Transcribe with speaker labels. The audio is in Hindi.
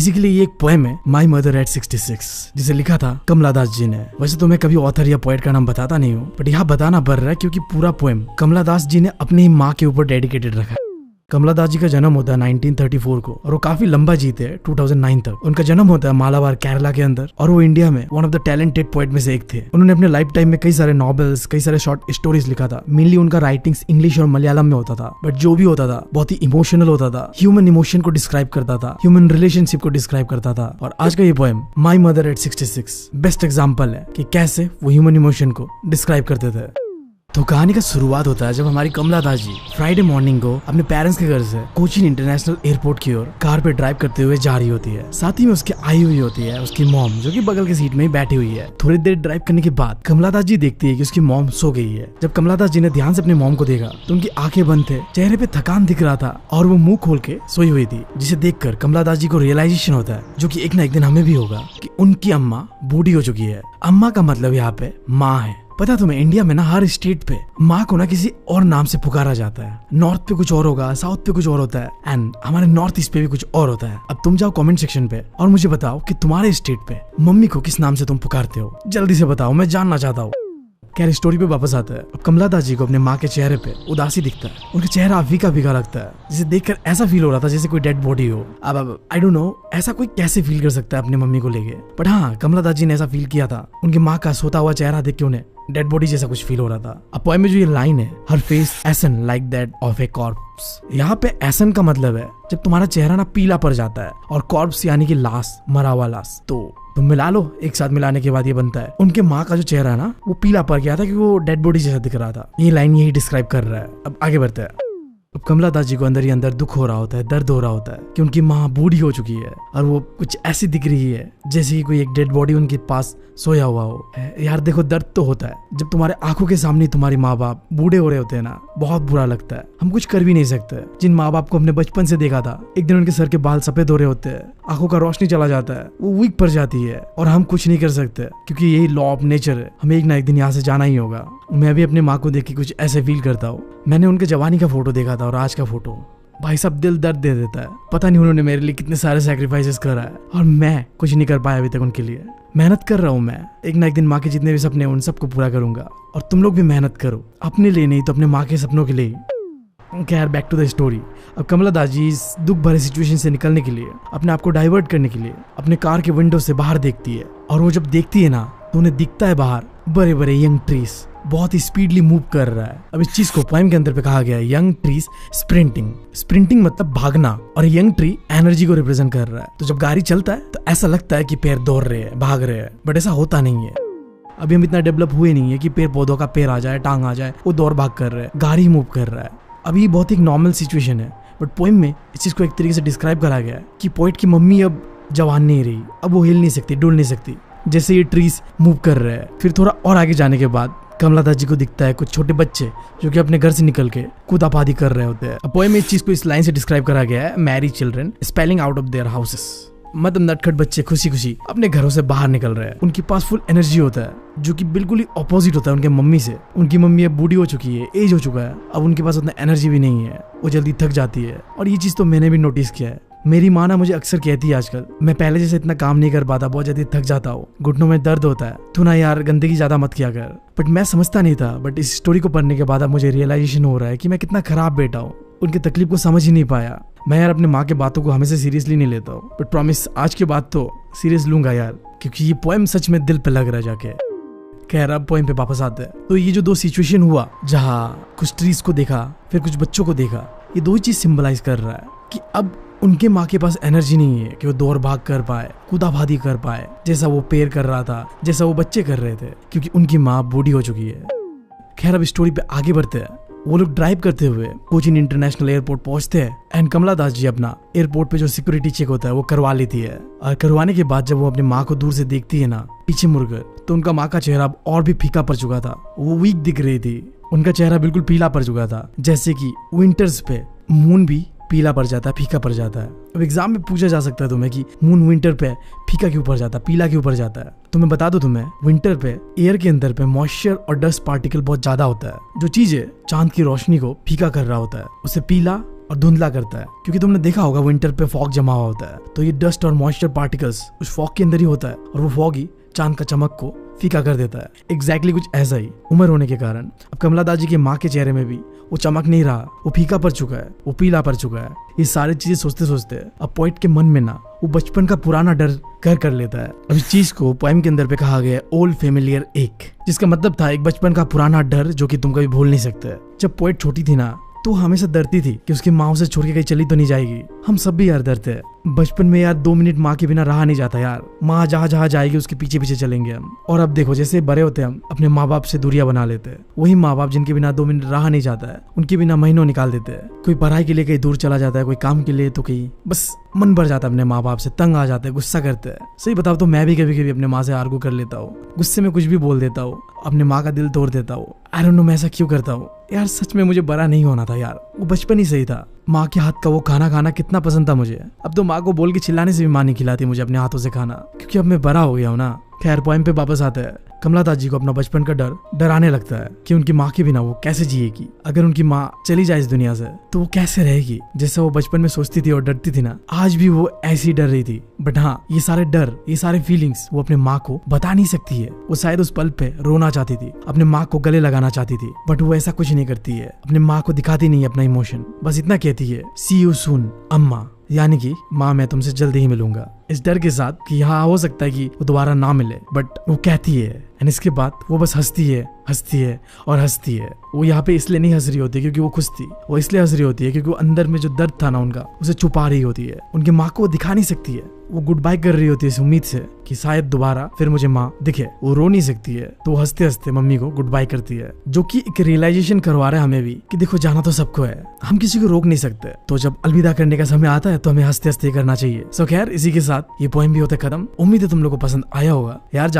Speaker 1: बेसिकली ये एक पोएम है माई मदर एट 66 जिसे लिखा था कमला दास जी ने। वैसे तो मैं कभी ऑथर या पोएट का नाम बताता नहीं हूँ, बट यहाँ बताना पड़ रहा है क्योंकि पूरा पोएम कमला दास जी ने अपनी ही माँ के ऊपर डेडिकेटेड रखा है। कमला दास जी का जन्म होता है 1934 को और वो काफी लंबा जीते हैं 2009 तक। उनका जन्म होता है मालाबार केरला के अंदर और वो इंडिया में one of the talented poet में से एक थे। उन्होंने अपने लाइफ टाइम में कई सारे नॉवेल्स, कई सारे शॉर्ट स्टोरीज लिखा था। मेनली उनका राइटिंग्स इंग्लिश और मलयालम में होता था, बट जो भी होता था बहुत ही इमोशनल होता था। ह्यूमन इमोशन को डिस्क्राइब करता था, ह्यूमन रिलेशनशिप को डिस्क्राइब करता था। और आज का ये poem my mother eight 66 best example है कि कैसे वो ह्यूमन इमोशन को डिस्क्राइब करते थे। तो कहानी का शुरुआत होता है जब हमारी कमला दास जी फ्राइडे मॉर्निंग को अपने पेरेंट्स के घर से कोचीन इंटरनेशनल एयरपोर्ट की ओर कार पे ड्राइव करते हुए जा रही होती है। साथ ही में उसके आई हुई होती है उसकी मॉम, जो कि बगल की सीट में ही बैठी हुई है। थोड़ी देर ड्राइव करने के बाद कमला दास जी देखती है कि उसकी मॉम सो गई है। जब कमला दास जी ने ध्यान से अपनी मॉम को देखा तो उनकी आंखें बंद थे, चेहरे पे थकान दिख रहा था और वो मुंह खोल के सोई हुई थी, जिसे देखकर कमला दास जी को रियलाइजेशन होता है, जो कि एक ना एक दिन हमें भी होगा, कि उनकी अम्मा बूढ़ी हो चुकी है। अम्मा का मतलब यहाँ पे माँ है। पता तुम्हें इंडिया में ना हर स्टेट पे माँ को ना किसी और नाम से पुकारा जाता है। नॉर्थ पे कुछ और होगा, साउथ पे कुछ और होता है एंड हमारे नॉर्थ ईस्ट पे भी कुछ और होता है। अब तुम जाओ कमेंट सेक्शन पे और मुझे बताओ कि तुम्हारे स्टेट पे मम्मी को किस नाम से तुम पुकारते हो। जल्दी से बताओ, मैं जानना चाहता हूँ। खैर स्टोरी पे वापस आता है। अब कमला दास जी को अपने माँ के चेहरे पे उदासी दिखता है। उनका चेहरा फीका फीका लगता है, जिसे देखकर ऐसा फील हो रहा था जैसे कोई डेड बॉडी हो। अब आई डोंट नो ऐसा कोई कैसे फील कर सकता है अपने मम्मी को लेके, बट हाँ कमला दास जी ने ऐसा फील किया था। उनकी माँ का सोता हुआ चेहरा देख के उन्हें डेड बॉडी जैसा कुछ फील हो रहा था। अब पोएम में जो ये लाइन है, her face ashen like that of a corpse, यहाँ पे एसन का मतलब है जब तुम्हारा चेहरा ना पीला पड़ जाता है, और कॉर्प्स यानी कि लाश, मरा हुआ लाश। तो तुम मिला लो, एक साथ मिलाने के बाद ये बनता है। उनके माँ का जो चेहरा है ना वो पीला पड़ गया था क्योंकि वो डेड बॉडी जैसा दिख रहा था। ये लाइन यही डिस्क्राइब कर रहा है। अब आगे बढ़ते हैं। अब कमला दास जी को अंदर ही अंदर दुख हो रहा होता है, दर्द हो रहा होता है कि उनकी माँ बूढ़ी हो चुकी है और वो कुछ ऐसी दिख रही है जैसे कि कोई एक डेड बॉडी उनके पास सोया हुआ हो। यार देखो, दर्द तो होता है जब तुम्हारे आंखों के सामने तुम्हारे माँ बाप बूढ़े हो रहे होते हैं ना, बहुत बुरा लगता है। हम कुछ कर भी नहीं सकते। जिन माँ बाप को हमने बचपन से देखा था, एक दिन उनके सर के बाल सफेद हो रहे होते हैं, आंखों का रोशनी चला जाता है, वो वीक पड़ जाती है और हम कुछ नहीं कर सकते क्योंकि यही लॉ ऑफ नेचर है। हमें एक ना एक दिन यहाँ से जाना ही होगा। मैं भी अपनी माँ को देख के कुछ ऐसे फील करता हूँ। मैंने उनके जवानी का फोटो देखा था और आज का फोटो, भाई साहब दिल दर्द दे देता है। पता नहीं उन्होंने मेरे लिए कितने सारे सैक्रिफाइसेस करा है और मैं कुछ नहीं कर पाया अभी तक उनके लिए। मेहनत कर रहा हूँ मैं, एक ना एक दिन माँ के जितने भी सपने हैं उन सबको पूरा करूंगा। और तुम लोग भी मेहनत करो, अपने लिए नहीं तो अपने माँ के सपनों के लिए। खैर बैक टू द स्टोरी। अब कमला दास जी इस दुख भरे सिचुएशन से निकलने के लिए, अपने आप को डाइवर्ट करने के लिए अपने कार के विंडो से बाहर देखती है। और वो जब देखती है ना तो उन्हें दिखता है बाहर बड़े बड़े यंग ट्रीज बहुत ही स्पीडली मूव कर रहा है। अब इस चीज को पोएम के अंदर पे कहा गया है यंग ट्रीज स्प्रिंटिंग। स्प्रिंटिंग मतलब भागना और यंग ट्री एनर्जी को रिप्रेजेंट कर रहा है। तो जब गाड़ी चलता है तो ऐसा लगता है कि पैर दौड़ रहे हैं, भाग रहे हैं, बट ऐसा होता नहीं है। अभी हम इतना डेवलप हुए नहीं है कि पेड़ पौधों का पैर आ जाए, टांग आ जाए, वो दौड़ भाग कर रहा है, गाड़ी मूव कर रहा है। अभी बहुत एक नॉर्मल सिचुएशन है, बट पोएम में इस चीज को एक तरीके से डिस्क्राइब करा गया है कि पोएट की मम्मी अब जवान नहीं रही, अब वो हिल नहीं सकती, डुल नहीं सकती, जैसे ये ट्रीज मूव कर रहे हैं। फिर थोड़ा और आगे जाने के बाद कमला दास जी को दिखता है कुछ छोटे बच्चे जो कि अपने घर से निकल के कूदापादी कर रहे होते हैं। पोएम में इस चीज को इस लाइन से डिस्क्राइब करा गया है, Mary children spelling out of their houses. मतलब नटखट बच्चे खुशी खुशी अपने घरों से बाहर निकल रहे हैं। उनके पास फुल एनर्जी होता है, जो कि बिल्कुल ही ऑपोजिट होता है उनके मम्मी से। उनकी मम्मी अब बूढ़ी हो चुकी है, एज हो चुका है, अब उनके पास उतना एनर्जी भी नहीं है, वो जल्दी थक जाती है। और ये चीज तो मैंने भी नोटिस किया है। मेरी माँ ना मुझे अक्सर कहती है आजकल मैं पहले जैसे इतना काम नहीं कर पाता, बहुत जल्दी थक जाता हूँ, घुटनों में दर्द होता है, तू ना यार गंदगी ज्यादा मत किया कर। बट मैं समझता नहीं था, बट इस स्टोरी को पढ़ने के बाद अब मुझे रियलाइजेशन हो रहा है कि मैं कितना खराब बेटा हूँ। उनकी तकलीफ को समझ ही नहीं पाया। मैं यार अपने माँ के बातों को हमेशा सीरियसली नहीं लेता हूँ, बट प्रॉमिस आज के बाद तो सीरियस लूंगा यार, क्योंकि ये पोएम सच में दिल पे लग रहा है जाके। खैर अब पोएम पे वापस आते हैं। तो ये जो दो सिचुएशन हुआ, जहाँ कुछ ट्रीज को देखा फिर कुछ बच्चों को देखा, ये दो ही चीज सिंबलाइज कर रहा है कि अब उनके माँ के पास एनर्जी नहीं है कि वो दौड़ भाग कर पाए, कूदाभादी कर पाए, जैसा वो पैर कर रहा था, जैसा वो बच्चे कर रहे थे, क्योंकि उनकी माँ बूढ़ी हो चुकी है। खैर अब स्टोरी पे आगे बढ़ते हैं। वो लोग ड्राइव करते हुए कोचीन इंटरनेशनल एयरपोर्ट पहुंचते हैं एंड कमला दास जी अपना एयरपोर्ट पे जो सिक्योरिटी चेक होता है वो करवा लेती है। और करवाने के बाद जब वो अपनी माँ को दूर से देखती है ना पीछे मुड़कर, तो उनका माँ का चेहरा और भी फीका पड़ चुका था, वो वीक दिख रही थी। उनका चेहरा बिल्कुल पीला पड़ चुका था, जैसे कि विंटर्स पे मून भी पीला पड़ जाता है, फीका पड़ जाता है। अब एग्जाम में पूछा जा सकता है तुम्हें कि मून विंटर पे फीका क्यों पड़ जाता है, पीला क्यों पड़ जाता है। तो मैं बता दूं तुम्हें, विंटर पे एयर के अंदर पे मॉइस्चर और डस्ट पार्टिकल बहुत ज्यादा होता है, जो चीजें चांद की रोशनी को फीका कर रहा होता है, उसे पीला और धुंधला करता है, क्योंकि तुमने देखा होगा विंटर पे फॉग जमा हुआ होता है, तो ये डस्ट और मॉइस्चर पार्टिकल्स उस फॉग के अंदर ही होता है और वो फॉग ही चांद का चमक को फीका कर देता है। एग्जैक्टली कुछ ऐसा ही उम्र होने के कारण अब कमला दास जी के माँ के चेहरे में भी वो चमक नहीं रहा, वो फीका पड़ चुका है, वो पीला पड़ चुका है। ये सारी चीजें सोचते सोचते अब पोइट के मन में ना वो बचपन का पुराना डर घर कर लेता है। अब इस चीज को पोएम के अंदर पे कहा गया है ओल्ड फेमिलियर एक, जिसका मतलब था एक बचपन का पुराना डर जो कि तुम कभी भूल नहीं सकते। जब पोइट छोटी थी ना तो हमेशा डरती थी कि उसकी माँ उसे छोड़ के कहीं चली तो नहीं जाएगी। हम सब भी यार डरते हैं बचपन में यार, 2 मिनट माँ के बिना रहा नहीं जाता यार। माँ जहाँ जहाँ जाएगी उसके पीछे पीछे चलेंगे हम। और अब देखो जैसे बड़े होते हैं हम अपने माँ बाप से दूरियां बना लेते हैं। वही माँ बाप जिनके बिना 2 मिनट रहा नहीं जाता है, उनके बिना महीनों निकाल देते हैं। कोई पढ़ाई के लिए कहीं दूर चला जाता है, कोई काम के लिए, तो कहीं बस मन भर जाता है अपने माँ बाप से, तंग आ जाते हैं, गुस्सा करते हैं। सही बताओ तो मैं भी कभी कभी अपने माँ से आर्गू कर लेता हूँ, गुस्से में कुछ भी बोल देता हूँ, अपने माँ का दिल तोड़ देता हूँ। आई डोंट नो मैं ऐसा क्यों करता हूँ यार। सच में मुझे बड़ा नहीं होना था यार, वो बचपन ही सही था। माँ के हाथ का वो खाना खाना कितना पसंद था मुझे। अब तो माँ को बोल के चिल्लाने से भी माँ नहीं खिलाती मुझे अपने हाथों से खाना, क्योंकि अब मैं बड़ा हो गया हूँ ना। खैर पोएम पे वापस आते हैं। कमला दास जी को अपना बचपन का डर डराने लगता है कि उनकी माँ के बिना वो कैसे जिएगी। अगर उनकी माँ चली जाए इस दुनिया से तो वो कैसे रहेगी। जैसा वो बचपन में सोचती थी और डरती थी ना, आज भी वो ऐसी डर रही थी। बट हाँ, ये सारे डर, ये सारे फीलिंग्स वो अपने माँ को बता नहीं सकती है। वो शायद उस पल पे रोना चाहती थी, अपने माँ को गले लगाना चाहती थी, बट वो ऐसा कुछ नहीं करती है। अपने माँ को दिखाती नहीं अपना इमोशन, बस इतना कहती है सी यू सून अम्मा, यानी कि माँ मैं तुमसे जल्दी ही मिलूंगा। इस डर के साथ कि हाँ हो सकता है कि वो दोबारा ना मिले, बट वो कहती है। एंड इसके बाद वो बस हंसती है, हंसती है और हंसती है। वो यहाँ पे इसलिए नहीं हंस रही होती क्योंकि वो खुश थी, वो इसलिए हंस रही होती है क्योंकि वो अंदर में जो दर्द था ना उनका, उसे छुपा रही होती है। उनकी माँ को वो दिखा नहीं सकती है। वो गुड बाय कर रही होती है इस उम्मीद से कि शायद दोबारा फिर मुझे माँ दिखे। वो रो नहीं सकती है, तो हंसते हंसते मम्मी को गुड बाय करती है, जो कि एक रियलाइजेशन करवा रहा है हमें भी कि देखो जाना तो सबको है, हम किसी को रोक नहीं सकते। तो जब अलविदा करने का समय आता है तो हमें हंसते हंसते करना चाहिए। सो खैर इसी के साथ ये पोएम भी होता है खत्म। उम्मीद है तुम लोग को पसंद आया होगा यार।